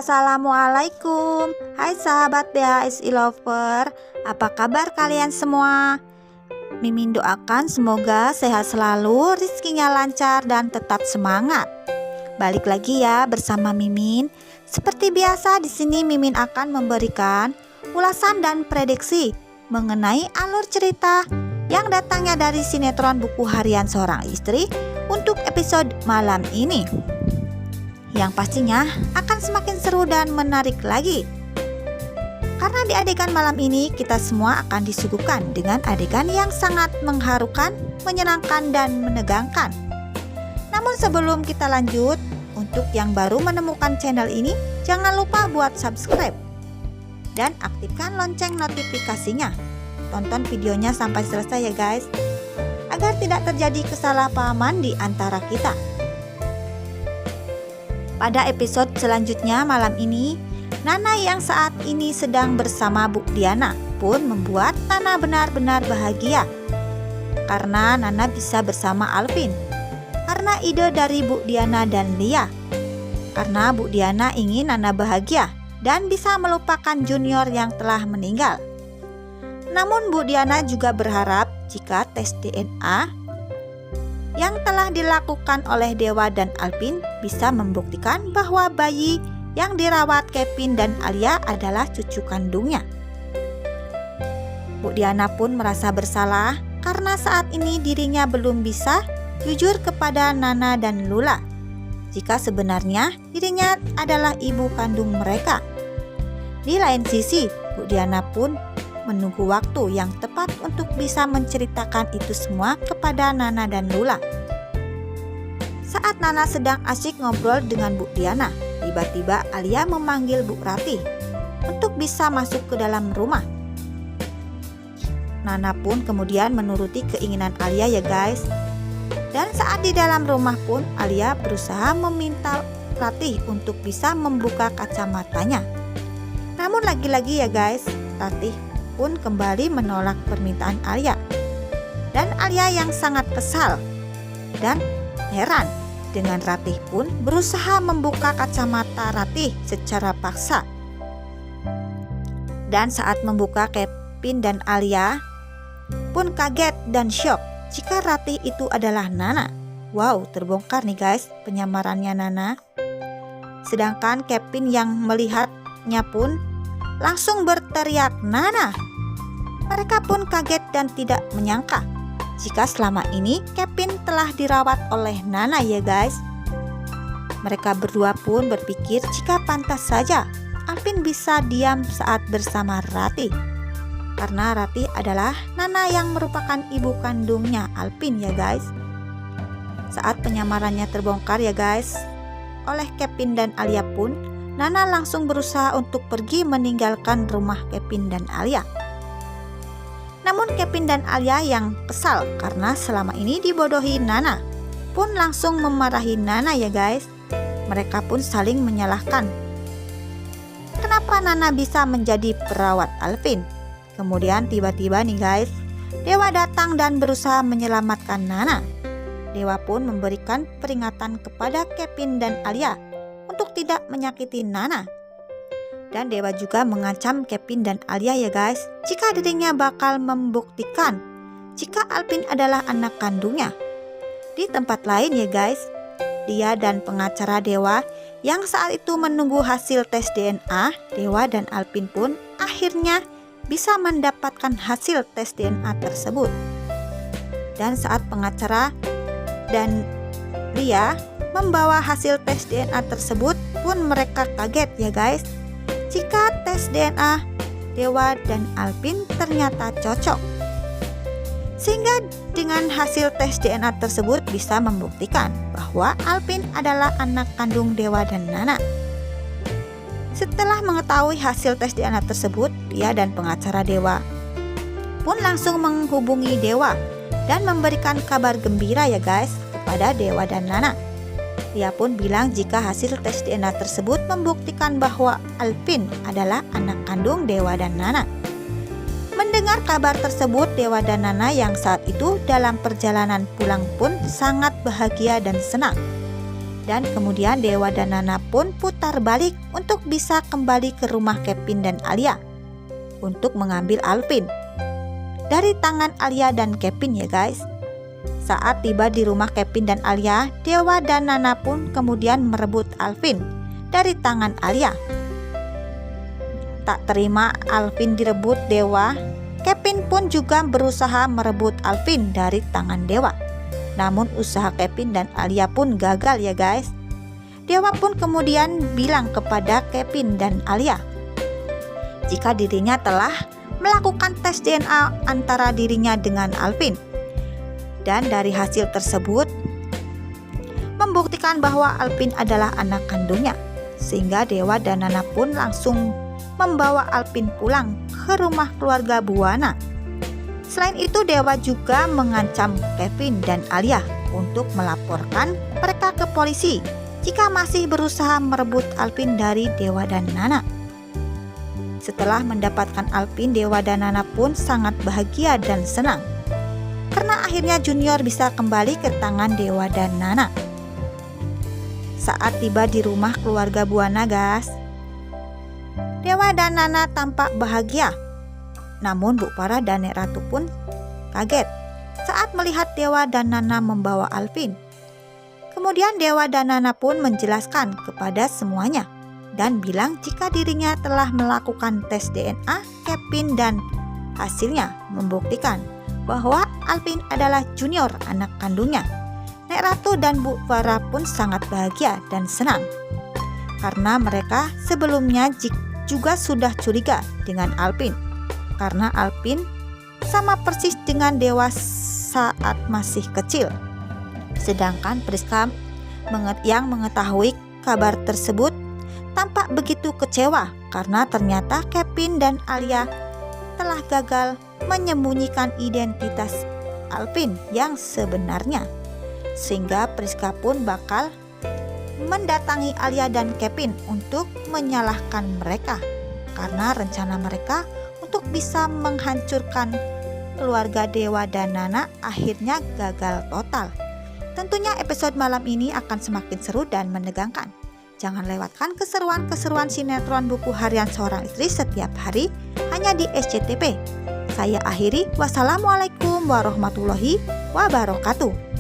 Assalamualaikum. Hai sahabat BHSI Lover, apa kabar kalian semua? Mimin doakan semoga sehat selalu, rezekinya lancar dan tetap semangat. Balik lagi ya bersama Mimin. Seperti biasa di sini Mimin akan memberikan ulasan dan prediksi mengenai alur cerita yang datangnya dari sinetron Buku Harian Seorang Istri untuk episode malam ini, yang pastinya akan semakin seru dan menarik lagi. Karena di adegan malam ini kita semua akan disuguhkan dengan adegan yang sangat mengharukan, menyenangkan dan menegangkan. Namun sebelum kita lanjut, untuk yang baru menemukan channel ini, jangan lupa buat subscribe dan aktifkan lonceng notifikasinya. Tonton videonya sampai selesai ya guys, agar tidak terjadi kesalahpahaman di antara kita. Pada episode selanjutnya malam ini, Nana yang saat ini sedang bersama Bu Diana pun membuat Nana benar-benar bahagia. Karena Nana bisa bersama Alvin, karena ide dari Bu Diana dan Lia. Karena Bu Diana ingin Nana bahagia dan bisa melupakan Junior yang telah meninggal. Namun Bu Diana juga berharap jika tes DNA yang telah dilakukan oleh Dewa dan Alvin bisa membuktikan bahwa bayi yang dirawat Kevin dan Alia adalah cucu kandungnya. Bu Diana pun merasa bersalah karena saat ini dirinya belum bisa jujur kepada Nana dan Lula, jika sebenarnya dirinya adalah ibu kandung mereka. Di lain sisi, Bu Diana pun menunggu waktu yang tepat untuk bisa menceritakan itu semua kepada Nana dan Lula. Saat Nana sedang asyik ngobrol dengan Bu Diana, tiba-tiba Alia memanggil Bu Ratih untuk bisa masuk ke dalam rumah. Nana pun kemudian menuruti keinginan Alia ya guys. Dan saat di dalam rumah pun Alia berusaha meminta Ratih untuk bisa membuka kacamatanya. Namun lagi-lagi ya guys, Ratih pun kembali menolak permintaan Alia. Dan Alia yang sangat kesal dan heran dengan Ratih pun berusaha membuka kacamata Ratih secara paksa. Dan saat membuka, Kevin dan Alia pun kaget dan syok jika Ratih itu adalah Nana. Wow, terbongkar nih guys penyamarannya Nana. Sedangkan Kevin yang melihatnya pun langsung berteriak Nana. Mereka pun kaget dan tidak menyangka jika selama ini Kevin telah dirawat oleh Nana ya guys. Mereka berdua pun berpikir jika pantas saja Alvin bisa diam saat bersama Ratih, karena Ratih adalah Nana yang merupakan ibu kandungnya Alvin ya guys. Saat penyamarannya terbongkar ya guys oleh Kevin dan Alia pun, Nana langsung berusaha untuk pergi meninggalkan rumah Kevin dan Alia. Namun Kevin dan Alia yang kesal karena selama ini dibodohi Nana pun langsung memarahi Nana ya guys. Mereka pun saling menyalahkan. Kenapa Nana bisa menjadi perawat Alvin? Kemudian tiba-tiba nih guys, Dewa datang dan berusaha menyelamatkan Nana. Dewa pun memberikan peringatan kepada Kevin dan Alia untuk tidak menyakiti Nana. Dan Dewa juga mengancam Kevin dan Alia ya guys, jika dirinya bakal membuktikan jika Alvin adalah anak kandungnya. Di tempat lain ya guys, Lia dan pengacara Dewa yang saat itu menunggu hasil tes DNA, Dewa dan Alvin pun akhirnya bisa mendapatkan hasil tes DNA tersebut. Dan saat pengacara dan Lia membawa hasil tes DNA tersebut pun mereka kaget ya guys, jika tes DNA Dewa dan Alvin ternyata cocok. Sehingga dengan hasil tes DNA tersebut bisa membuktikan bahwa Alvin adalah anak kandung Dewa dan Nana. Setelah mengetahui hasil tes DNA tersebut, Lia dan pengacara Dewa pun langsung menghubungi Dewa dan memberikan kabar gembira ya guys kepada Dewa dan Nana. Lia pun bilang jika hasil tes DNA tersebut membuktikan bahwa Alvin adalah anak kandung Dewa dan Nana. Mendengar kabar tersebut, Dewa dan Nana yang saat itu dalam perjalanan pulang pun sangat bahagia dan senang. Dan kemudian Dewa dan Nana pun putar balik untuk bisa kembali ke rumah Kevin dan Alia untuk mengambil Alvin dari tangan Alia dan Kevin ya guys. Saat tiba di rumah Kevin dan Alia, Dewa dan Nana pun kemudian merebut Alvin dari tangan Alia. Tak terima Alvin direbut Dewa, Kevin pun juga berusaha merebut Alvin dari tangan Dewa. Namun usaha Kevin dan Alia pun gagal ya guys. Dewa pun kemudian bilang kepada Kevin dan Alia jika dirinya telah melakukan tes DNA antara dirinya dengan Alvin. Dan dari hasil tersebut membuktikan bahwa Alvin adalah anak kandungnya. Sehingga Dewa dan Nana pun langsung membawa Alvin pulang ke rumah keluarga Buana. Selain itu Dewa juga mengancam Kevin dan Alia untuk melaporkan mereka ke polisi jika masih berusaha merebut Alvin dari Dewa dan Nana. Setelah mendapatkan Alvin, Dewa dan Nana pun sangat bahagia dan senang karena akhirnya Junior bisa kembali ke tangan Dewa dan Nana. Saat tiba di rumah keluarga Buana guys, Dewa dan Nana tampak bahagia. Namun Bu Farah dan Nek Ratu pun kaget saat melihat Dewa dan Nana membawa Alvin. Kemudian Dewa dan Nana pun menjelaskan kepada semuanya dan bilang jika dirinya telah melakukan tes DNA Kevin dan hasilnya membuktikan bahwa Alvin adalah Junior, anak kandungnya. Nek Ratu dan Bu Farah pun sangat bahagia dan senang karena mereka sebelumnya juga sudah curiga dengan Alvin karena Alvin sama persis dengan Dewa saat masih kecil. Sedangkan Priska yang mengetahui kabar tersebut tampak begitu kecewa karena ternyata Kevin dan Alia telah gagal menyembunyikan identitas Alvin yang sebenarnya. Sehingga Priska pun bakal mendatangi Alia dan Kevin untuk menyalahkan mereka karena rencana mereka untuk bisa menghancurkan keluarga Dewa dan Nana akhirnya gagal total. Tentunya episode malam ini akan semakin seru dan menegangkan. Jangan lewatkan keseruan-keseruan sinetron buku harian seorang istri setiap hari hanya di SCTV. Saya akhiri, wassalamualaikum warahmatullahi wabarakatuh.